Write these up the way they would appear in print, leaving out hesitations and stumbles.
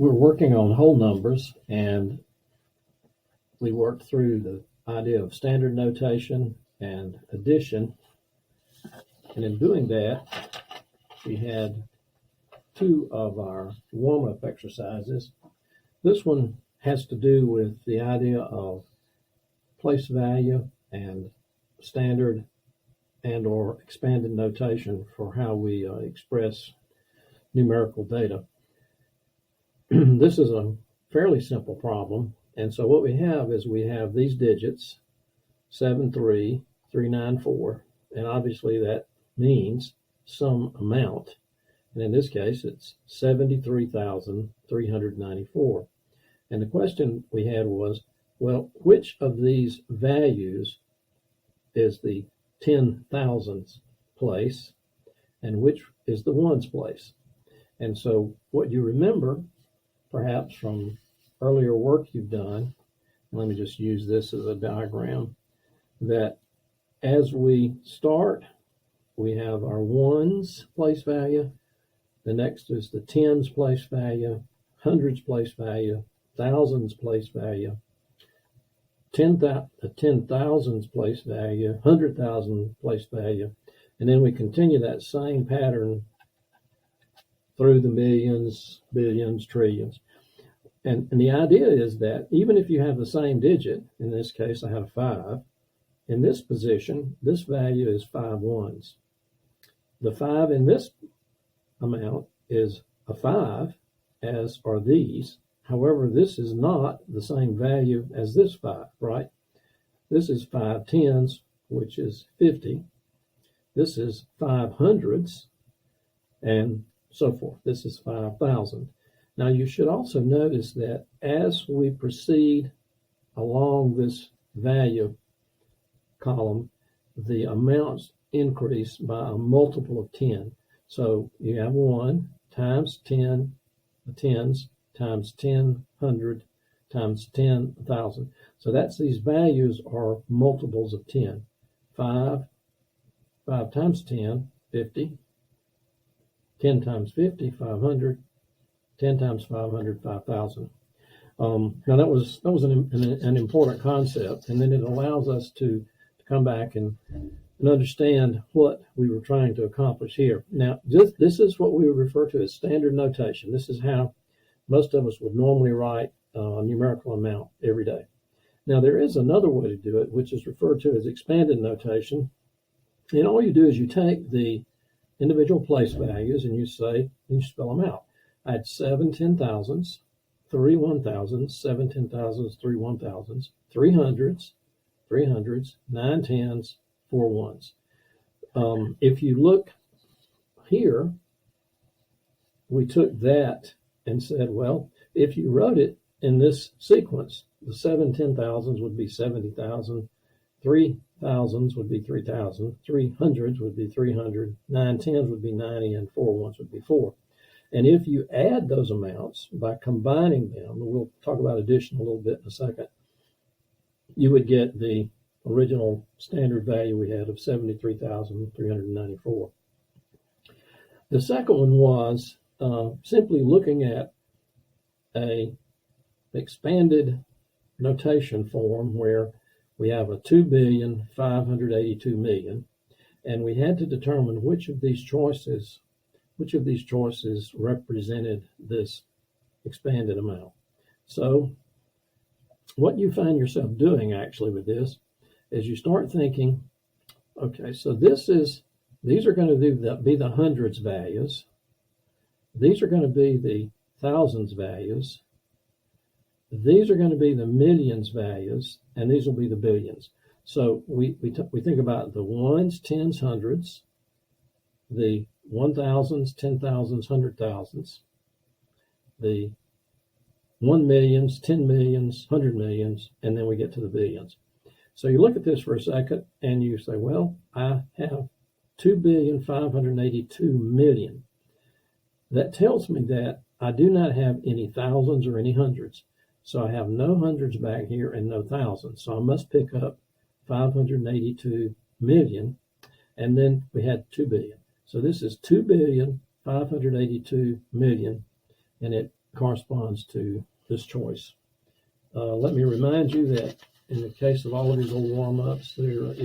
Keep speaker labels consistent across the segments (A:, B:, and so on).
A: we're working on whole numbers, and we worked through the idea of standard notation and addition. And in doing that, we had two of our warm-up exercises. This one has to do with the idea of place value and standard and or expanded notation for how we express numerical data. This is a fairly simple problem. And so what we have is we have these digits, 73394, and obviously that means some amount. And in this case, it's 73,394. And the question we had was, well, which of these values is the 10,000s place and which is the ones place? And so what you remember, perhaps from earlier work you've done, let me just use this as a diagram, that as we start, we have our ones place value, the next is the tens place value, hundreds place value, thousands place value, the 10,000s place value, 100,000 place value, and then we continue that same pattern through the millions, billions, trillions. And the idea is that even if you have the same digit, in this case I have 5, in this position, this value is 5 ones. The 5 in this amount is a 5, as are these. However, this is not the same value as this 5, right? This is 5 tens, which is 50. This is 5 hundreds, and so forth. This is 5,000. Now, you should also notice that as we proceed along this value column, the amounts increase by a multiple of 10. So you have 1 times 10, the tens, times 10, 100, times 10,000. So that's these values are multiples of 10. 5 times 10, 50. 10 times 50, 500. 10 times 500, 5,000. Now that was an important concept, and then it allows us to come back and understand what we were trying to accomplish here. Now, this is what we refer to as standard notation. This is how most of us would normally write a numerical amount every day. Now, there is another way to do it, which is referred to as expanded notation. And all you do is you take the individual place values and you spell them out. I had 7 10,000s, 3 1,000s, 7 10,000s, 3 1,000s, 3 hundreds, 9 tens, 4 ones. If you look here, we took that and said, well, if you wrote it in this sequence, the 7 10,000s would be 70,000, 3,000s would be 3,000, 3 hundreds would be 300, 9 tens would be 90, and 4 ones would be 4. And if you add those amounts by combining them, and we'll talk about addition a little bit in a second, you would get the original standard value we had of 73,394. The second one was simply looking at a expanded notation form where we have a 2,582,000,000, and we had to determine which of these choices represented this expanded amount. So what you find yourself doing actually with this is you start thinking, okay, so these are going to be the hundreds values. These are going to be the thousands values. These are going to be the millions values, and these will be the billions. So we think about the ones, tens, hundreds, the 1,000s, 10,000s, 100,000s, the 1 millions, 10 millions, 100 millions, and then we get to the billions. So you look at this for a second and you say, well, I have 2,582,000,000. That tells me that I do not have any thousands or any hundreds. So I have no hundreds back here and no thousands. So I must pick up 582 million, and then we had 2 billion. So this is 2,582,000,000, and it corresponds to this choice. Let me remind you that in the case of all of these little warm-ups, there's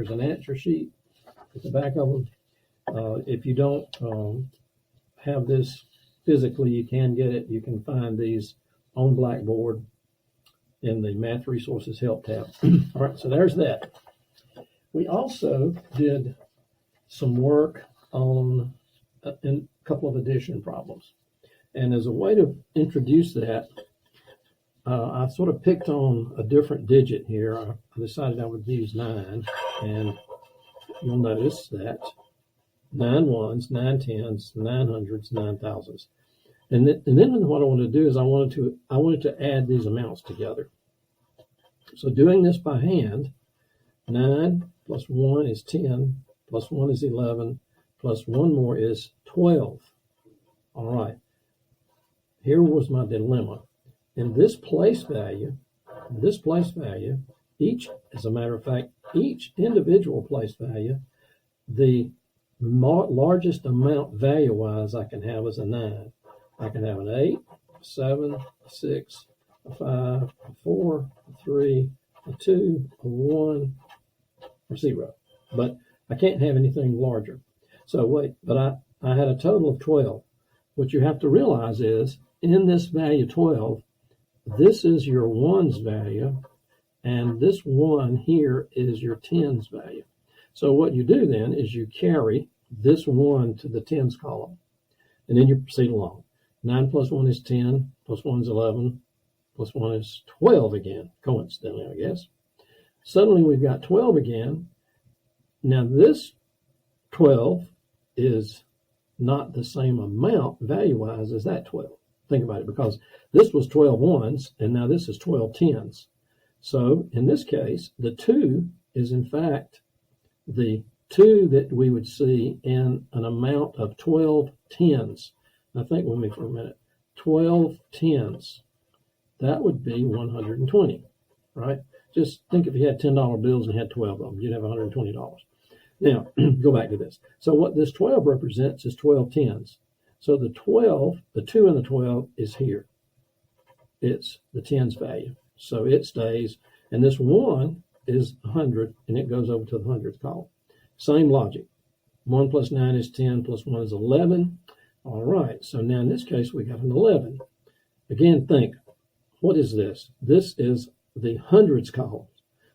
A: an answer sheet at the back of them. If you don't have this physically, you can get it. You can find these on Blackboard in the Math Resources Help tab. All right, so there's that. We also did some work on a couple of addition problems. And as a way to introduce that, I sort of picked on a different digit here. I decided I would use 9, and you'll notice that 9 ones, 9 tens, 9 hundreds, 9 thousands. And then what I wanted to do is I wanted to add these amounts together. So doing this by hand, 9 plus 1 is 10, plus 1 is 11, plus 1 more is 12. All right. Here was my dilemma. In this place value, as a matter of fact, each individual place value, the largest amount value-wise I can have is a 9. I can have an 8, a 7, a 6, a 5, a 4, a 3, a 2, a 1, or 0. But I can't have anything larger. So I had a total of 12. What you have to realize is, in this value 12, this is your ones value, and this 1 here is your tens value. So what you do then is you carry this 1 to the tens column, and then you proceed along. 9 plus 1 is 10, plus 1 is 11, plus 1 is 12 again, coincidentally, I guess. Suddenly we've got 12 again. Now this 12 is not the same amount value-wise as that 12. Think about it, because this was 12 ones, and now this is 12 tens. So in this case, the 2 is in fact the 2 that we would see in an amount of 12 tens. Now think with me for a minute. 12 tens, that would be 120, right? Just think if you had $10 bills and had 12 of them, you'd have $120. Now, go back to this. So what this 12 represents is 12 tens. So the 12, the 2 in the 12 is here. It's the tens value. So it stays, and this 1 is 100, and it goes over to the hundredth column. Same logic. 1 plus 9 is 10, plus 1 is 11. All right, so now in this case, we got an 11. Again, think, what is this? This is the hundreds column.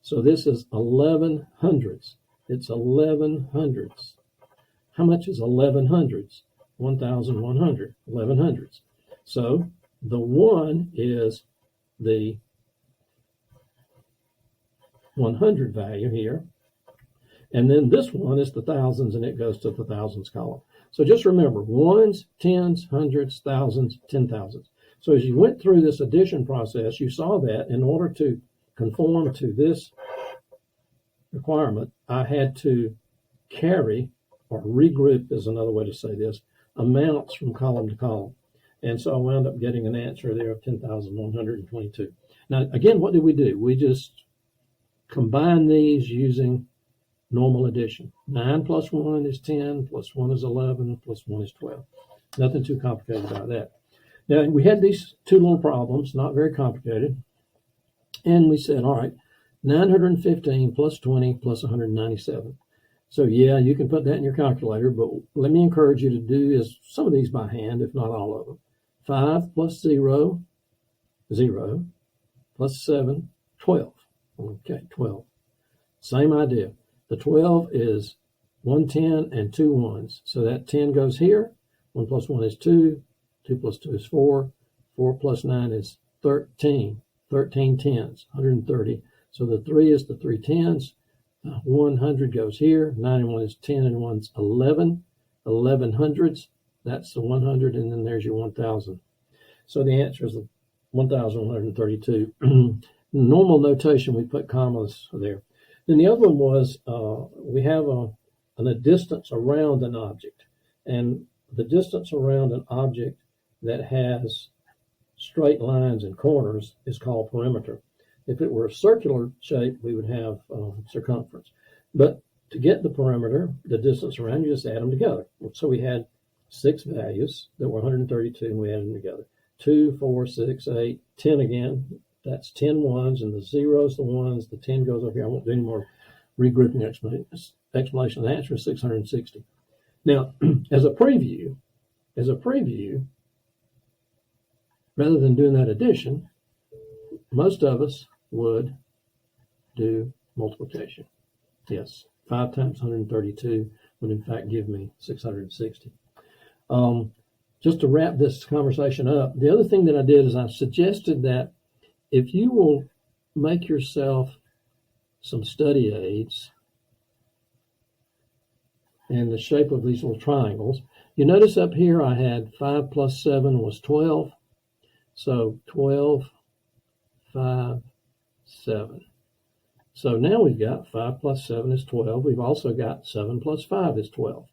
A: So this is 11 hundreds. It's 11 hundreds. How much is 11 hundreds? 1,100, 11 hundreds. So the 1 is the 100 value here. And then this 1 is the thousands, and it goes to the thousands column. So just remember, ones, tens, hundreds, thousands, 10,000s. So as you went through this addition process, you saw that in order to conform to this requirement, I had to carry, or regroup is another way to say this, amounts from column to column. And so I wound up getting an answer there of 10,122. Now, again, what did we do? We just combined these using normal addition. 9 plus 1 is 10, plus 1 is 11, plus 1 is 12. Nothing too complicated about that. Now, we had these two little problems, not very complicated. And we said, all right, 915 plus 20 plus 197. So yeah, you can put that in your calculator, but let me encourage you to do some of these by hand, if not all of them. 5 plus 0, 0, plus 7, 12. Okay, 12. Same idea. The 12 is 1 10 and 2 ones. So that 10 goes here. 1 plus 1 is 2. 2 plus 2 is 4. 4 plus 9 is 13. 13 tens, 130. So the 3 is the 3 tens. 100 goes here. 9 and 1 is 10 and 1's 11. 11 hundreds. That's the 100, and then there's your 1,000. So the answer is 1,132. Normal notation, we put commas there. Then the other one was we have a distance around an object. And the distance around an object that has straight lines and corners is called perimeter. If it were a circular shape, we would have circumference. But to get the perimeter, the distance around, you just add them together. So we had 6 values that were 132, and we added them together. 2, 4, 6, 8, 10 again. That's 10 ones, and the zeros, the ones, the 10 goes up here. I won't do any more regrouping explanation. The answer is 660. Now, as a preview, rather than doing that addition, most of us would do multiplication. Yes, 5 times 132 would in fact give me 660. Just to wrap this conversation up, the other thing that I did is I suggested that if you will make yourself some study aids in the shape of these little triangles, you notice up here I had 5 plus 7 was 12. So 12, 5, 7. So now we've got 5 plus 7 is 12. We've also got 7 plus 5 is 12.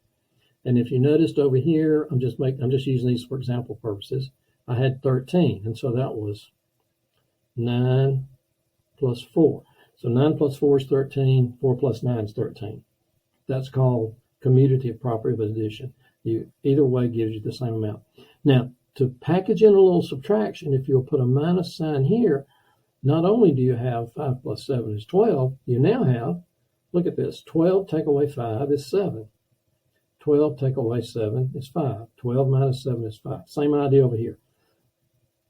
A: And if you noticed over here, I'm just using these for example purposes. I had 13, and so that was 9 plus 4. So 9 plus 4 is 13. 4 plus 9 is 13. That's called commutative property of addition. Either way gives you the same amount. Now, to package in a little subtraction, if you'll put a minus sign here, not only do you have 5 plus 7 is 12, you now have, look at this, 12 take away 5 is 7. 12 take away 7 is 5. 12 minus 7 is 5. Same idea over here.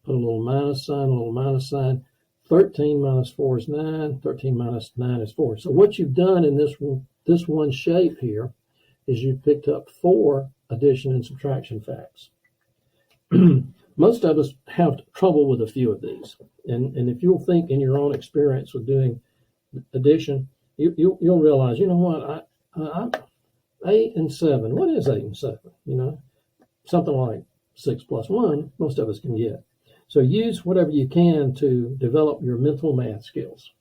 A: Put a little minus sign, a little minus sign. 13 minus 4 is 9. 13 minus 9 is 4. So what you've done in this one shape here is you've picked up 4 addition and subtraction facts. Most of us have trouble with a few of these. And if you'll think in your own experience with doing addition, you'll realize, you know what, I 8 and 7. What is 8 and 7? You know, something like 6 plus 1, most of us can get. So use whatever you can to develop your mental math skills.